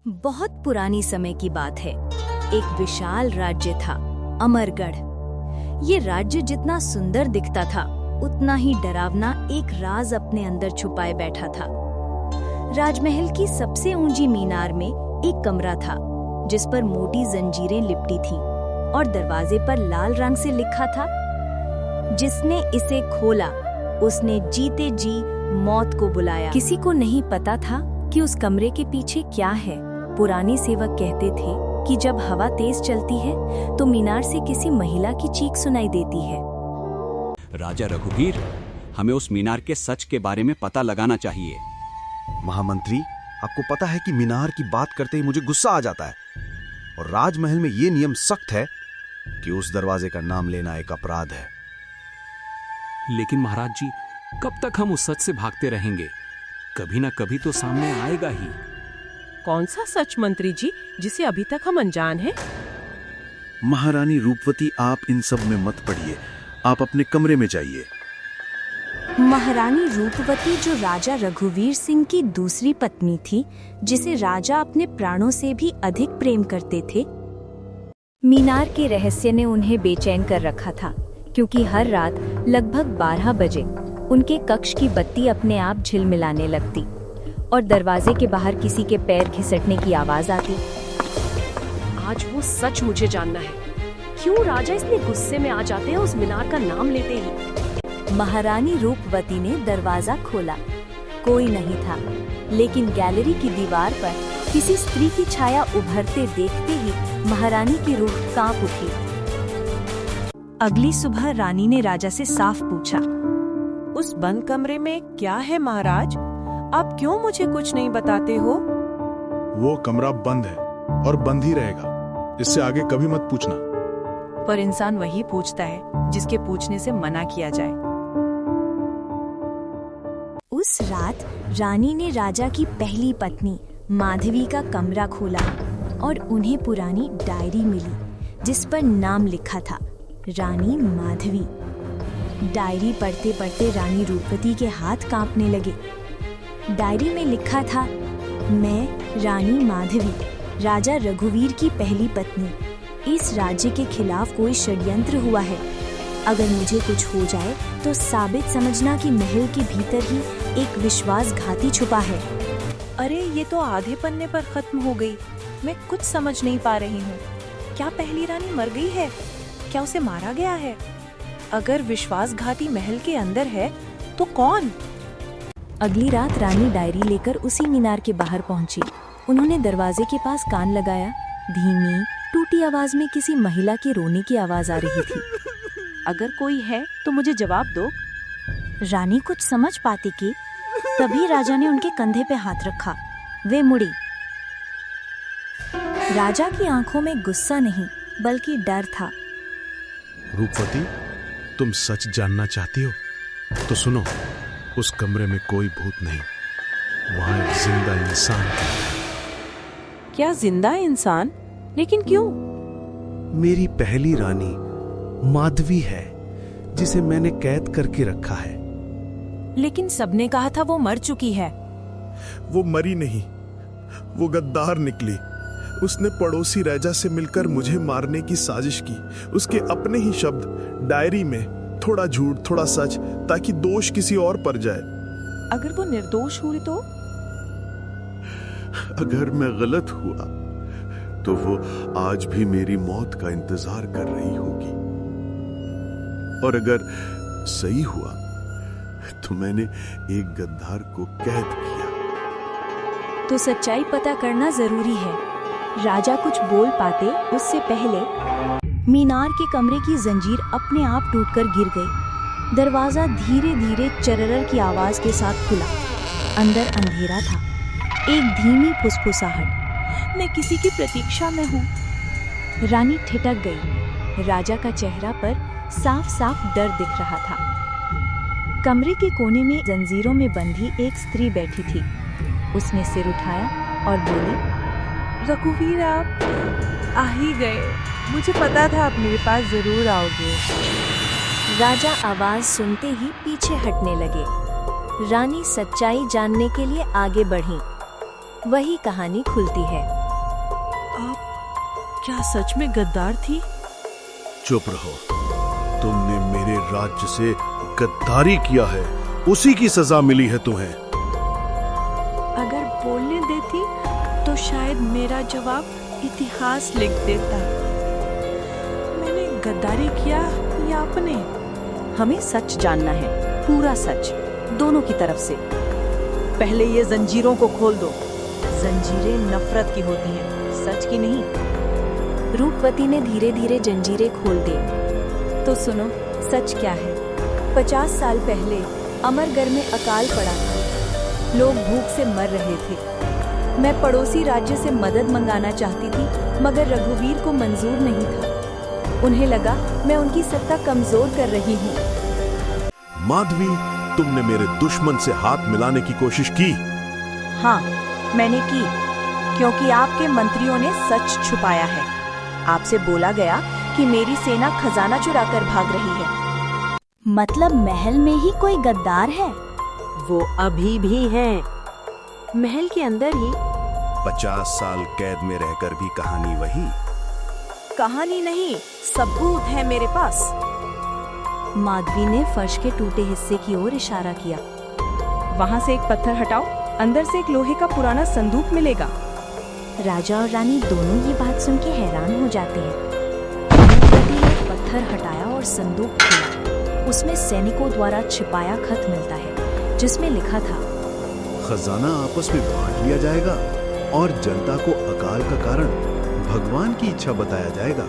बहुत पुरानी समय की बात है। एक विशाल राज्य था, अमरगढ़। ये राज्य जितना सुंदर दिखता था, उतना ही डरावना एक राज अपने अंदर छुपाए बैठा था। राजमहल की सबसे ऊंची मीनार में एक कमरा था, जिस पर मोटी जंजीरें लिपटी थीं और दरवाजे पर लाल रंग से लिखा था, जिसने इसे खोला उसने जीते जी मौत को बुलाया। किसी को नहीं पता था कि उस कमरे के पीछे क्या है। पुराने सेवक कहते थे कि जब हवा तेज चलती है तो मीनार से किसी महिला की चीख सुनाई देती है। राजा रघुवीर, हमें उस मीनार के सच के बारे में पता लगाना चाहिए। महामंत्री, आपको पता है कि मीनार की बात करते ही मुझे गुस्सा आ जाता है, और राजमहल में ये नियम सख्त है कि उस दरवाजे का नाम लेना एक अपराध है। लेकिन महाराज जी, कब तक हम उस सच से भागते रहेंगे? कभी ना कभी तो सामने आएगा ही। कौन सा सच मंत्री जी, जिसे अभी तक हम अनजान हैं? महारानी रूपवती, आप इन सब में मत पड़िए, आप अपने कमरे में जाइए। महारानी रूपवती जो राजा रघुवीर सिंह की दूसरी पत्नी थी, जिसे राजा अपने प्राणों से भी अधिक प्रेम करते थे। मीनार के रहस्य ने उन्हें बेचैन कर रखा था, क्योंकि हर रात लगभग 12 बजे उनके कक्ष की बत्ती अपने आप झिलमिलाने लगती और दरवाजे के बाहर किसी के पैर घिसटने की आवाज आती। आज वो सच मुझे जानना है। क्यों राजा इतने गुस्से में आ जाते हैं उस मीनार का नाम लेते ही? महारानी रूपवती ने दरवाजा खोला। कोई नहीं था, लेकिन गैलरी की दीवार पर किसी स्त्री की छाया उभरते देखते ही महारानी की रूह कांप उठी। अगली सुबह रानी ने राजा से साफ पूछा, उस बंद कमरे में क्या है महाराज? आप क्यों मुझे कुछ नहीं बताते हो? वो कमरा बंद है और बंद ही रहेगा। इससे आगे कभी मत पूछना। पर इंसान वही पूछता है जिसके पूछने से मना किया जाए। उस रात रानी ने राजा की पहली पत्नी माधवी का कमरा खोला और उन्हें पुरानी डायरी मिली, जिस पर नाम लिखा था, रानी माधवी। डायरी पढ़ते पढ़ते रानी रूपवती के हाथ कांपने लगे। डायरी में लिखा था, मैं रानी माधवी, राजा रघुवीर की पहली पत्नी। इस राज्य के खिलाफ कोई षड्यंत्र हुआ है। अगर मुझे कुछ हो जाए तो साबित समझना कि महल के भीतर ही एक विश्वासघाती छुपा है। अरे, ये तो आधे पन्ने पर खत्म हो गई। मैं कुछ समझ नहीं पा रही हूँ। क्या पहली रानी मर गई है? क्या उसे मारा गया है? अगर विश्वासघाती महल के अंदर है तो कौन? अगली रात रानी डायरी लेकर उसी मीनार के बाहर पहुंची। उन्होंने दरवाजे के पास कान लगाया। धीमी टूटी आवाज में किसी महिला के रोने की आवाज आ रही थी। अगर कोई है तो मुझे जवाब दो। रानी कुछ समझ पाती कि तभी राजा ने उनके कंधे पे हाथ रखा। वे मुड़ी। राजा की आंखों में गुस्सा नहीं बल्कि डर था। रूपवती, तुम सच जानना चाहती हो तो सुनो, उस कमरे में कोई भूत नहीं, वहां एक जिंदा इंसान है। क्या जिंदा इंसान? लेकिन क्यों? मेरी पहली रानी माधवी है, जिसे मैंने कैद करके रखा है। लेकिन सबने कहा था वो मर चुकी है। वो मरी नहीं, वो गद्दार निकली। उसने पड़ोसी राजा से मिलकर मुझे मारने की साजिश की। उसके अपने ही शब्द डायरी में, थोड़ा झूठ थोड़ा सच, ताकि दोष किसी और पर जाए। अगर वो निर्दोष हुई तो? अगर मैं गलत हुआ तो वो आज भी मेरी मौत का इंतजार कर रही होगी, और अगर सही हुआ तो मैंने एक गद्दार को कैद किया। तो सच्चाई पता करना जरूरी है। राजा कुछ बोल पाते उससे पहले मीनार के कमरे की जंजीर अपने आप टूटकर गिर गई। दरवाजा धीरे धीरे चरर की आवाज के साथ खुला। अंदर अंधेरा था। एक धीमी फुसफुसाहट, मैं किसी की प्रतीक्षा में हूँ। रानी ठिठक गई। राजा का चेहरा पर साफ साफ डर दिख रहा था। कमरे के कोने में जंजीरों में बंधी एक स्त्री बैठी थी। उसने सिर उठाया और बोली, रघुवीर, आप आ ही गए। मुझे पता था आप मेरे पास जरूर आओगे। राजा आवाज सुनते ही पीछे हटने लगे। रानी सच्चाई जानने के लिए आगे बढ़ी। वही कहानी खुलती है। आप क्या सच में गद्दार थी? चुप रहो। तुमने मेरे राज्य से गद्दारी किया है, उसी की सजा मिली है तुम्हें। अगर बोलने देती तो शायद मेरा जवाब इतिहास लिख देता। मैंने गद्दारी किया या आपने? हमें सच जानना है, पूरा सच, दोनों की तरफ से। पहले ये जंजीरों को खोल दो। जंजीरें नफरत की होती हैं, सच की नहीं। रूपवती ने धीरे धीरे जंजीरें खोल दी। तो सुनो, सच क्या है। 50 साल पहले अमरगढ़ में अकाल पड़ा था। लोग भूख से मर रहे थे। मैं पड़ोसी राज्य से मदद मंगाना चाहती थी, मगर रघुवीर को मंजूर नहीं था। उन्हें लगा मैं उनकी सत्ता कमजोर कर रही हूँ। माधवी, तुमने मेरे दुश्मन से हाथ मिलाने की कोशिश की। हाँ, मैंने की, क्योंकि आपके मंत्रियों ने सच छुपाया है। आपसे बोला गया कि मेरी सेना खजाना चुराकर भाग रही है। मतलब महल में ही कोई गद्दार है? वो अभी भी हैं, महल के अंदर ही। 50 साल कैद में रहकर भी कहानी वही। कहानी नहीं, सबूत है मेरे पास। माधवी ने फर्श के टूटे हिस्से की ओर इशारा किया। वहाँ से एक पत्थर हटाओ, अंदर से एक लोहे का पुराना संदूक मिलेगा। राजा और रानी दोनों ये बात सुन के हैरान हो जाते हैं। रूपवती ने पत्थर हटाया और संदूक खोला। उसमें सैनिकों द्वारा छिपाया खत मिलता है, जिसमें लिखा था, खजाना आपस में बांट लिया जाएगा और जनता को अकाल का कारण भगवान की इच्छा बताया जाएगा।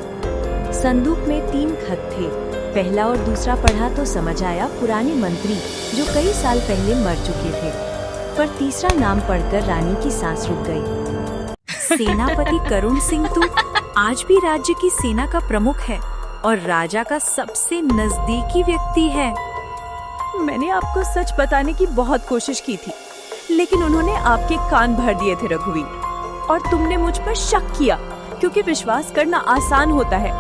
संदूक में 3 खत थे। पहला और दूसरा पढ़ा तो समझ आया पुराने मंत्री जो कई साल पहले मर चुके थे, पर तीसरा नाम पढ़कर रानी की सांस रुक गई। सेनापति करुण सिंह तू आज भी राज्य की सेना का प्रमुख है और राजा का सबसे नजदीकी व्यक्ति है। मैंने आपको सच बताने की बहुत कोशिश की थी, लेकिन उन्होंने आपके कान भर दिए थे रघुवीर। और तुमने मुझ पर शक किया, क्योंकि विश्वास करना आसान होता है,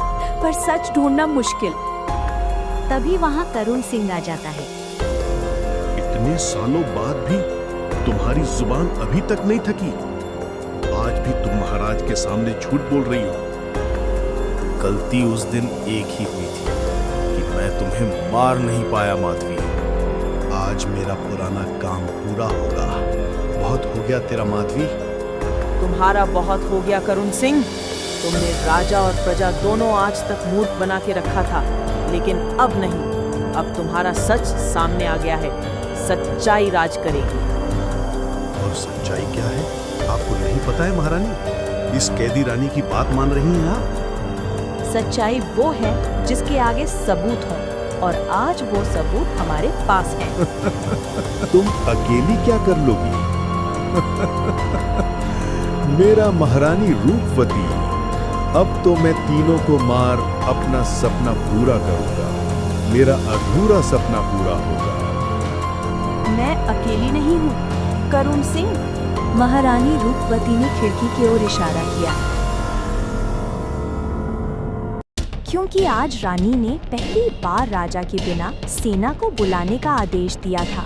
पर सच ढूंढना मुश्किल। तभी वहाँ करुण सिंह आ जाता है। इतने सालों बाद भी तुम्हारी जुबान अभी तक नहीं थकी। आज भी तुम महाराज के सामने झूठ बोल रही हो। गलती उस दिन एक ही हुई थी कि मैं तुम्हें मार नहीं पाया माधवी। आज मेरा पुराना काम पूरा होगा। बहुत हो गया तेरा माधवी। तुम्हारा बहुत हो गया करुण सिंह। तुमने राजा और प्रजा दोनों आज तक मूर्ख बना के रखा था, लेकिन अब नहीं। अब तुम्हारा सच सामने आ गया है। सच्चाई राज करेगी। और सच्चाई क्या है आपको नहीं पता है महारानी? इस कैदी रानी की बात मान रही हैं आप? सच्चाई वो है जिसके आगे सबूत हो, और आज वो सबूत हमारे पास है। तुम अकेली क्या कर लोगी? मेरा महारानी रूपवती, अब तो मैं तीनों को मार अपना सपना पूरा करूंगा। मेरा अधूरा सपना पूरा होगा। मैं अकेली नहीं हूँ करुण सिंह। महारानी रूपवती ने खिड़की की ओर इशारा किया, क्योंकि आज रानी ने पहली बार राजा के बिना सेना को बुलाने का आदेश दिया था।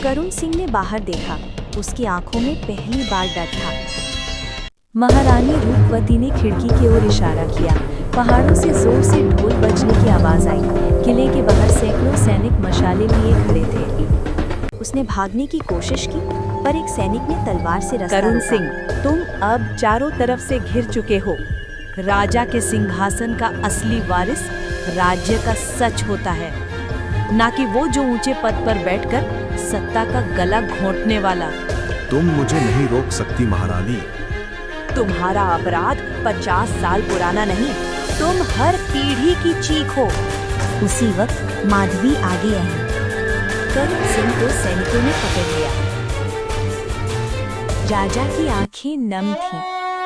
करुण सिंह ने बाहर देखा। उसकी आंखों में पहली बार डर था। महारानी रूपवती ने खिड़की की ओर इशारा किया। पहाड़ों से जोर से ढोल बजने की आवाज आई। किले के बाहर सैकड़ों सैनिक मशाले लिए खड़े थे। उसने भागने की कोशिश की, पर एक सैनिक ने तलवार से रास्ता करुण रोका। सिंह, तुम अब चारों तरफ से घिर चुके हो। राजा के सिंहासन का असली वारिस राज्य का सच होता है, ना कि वो जो ऊंचे पद पर बैठकर सत्ता का गला घोंटने वाला। तुम मुझे नहीं रोक सकती महारानी। तुम्हारा अपराध 50 साल पुराना नहीं, तुम हर पीढ़ी की चीख हो। उसी वक्त माधवी आगे आई। करुण सिंह को सैनिकों ने पकड़ लिया। राजा की आंखें नम थीं,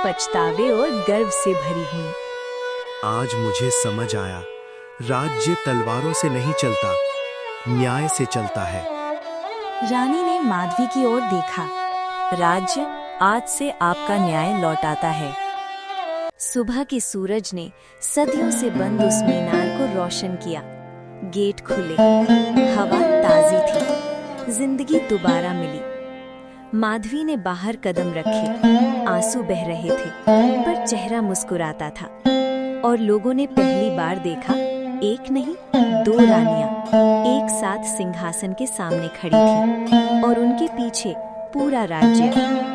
पछतावे और गर्व से भरी हुई। आज मुझे समझ आया, राज्य तलवारों से नहीं चलता, न्याय से चलता है। रानी ने माधवी की ओर देखा। राज्य आज से आपका न्याय लौटाता है। सुबह के सूरज ने सदियों से बंद उस मीनार को रोशन किया। गेट खुले, हवा ताजी थी, जिंदगी दोबारा मिली। माधवी ने बाहर कदम रखे। आंसू बह रहे थे, पर चेहरा मुस्कुराता था। और लोगों ने पहली बार देखा, एक नहीं 2 रानियां एक साथ सिंहासन के सामने खड़ी थीं और उनके पीछे पूरा राज्य।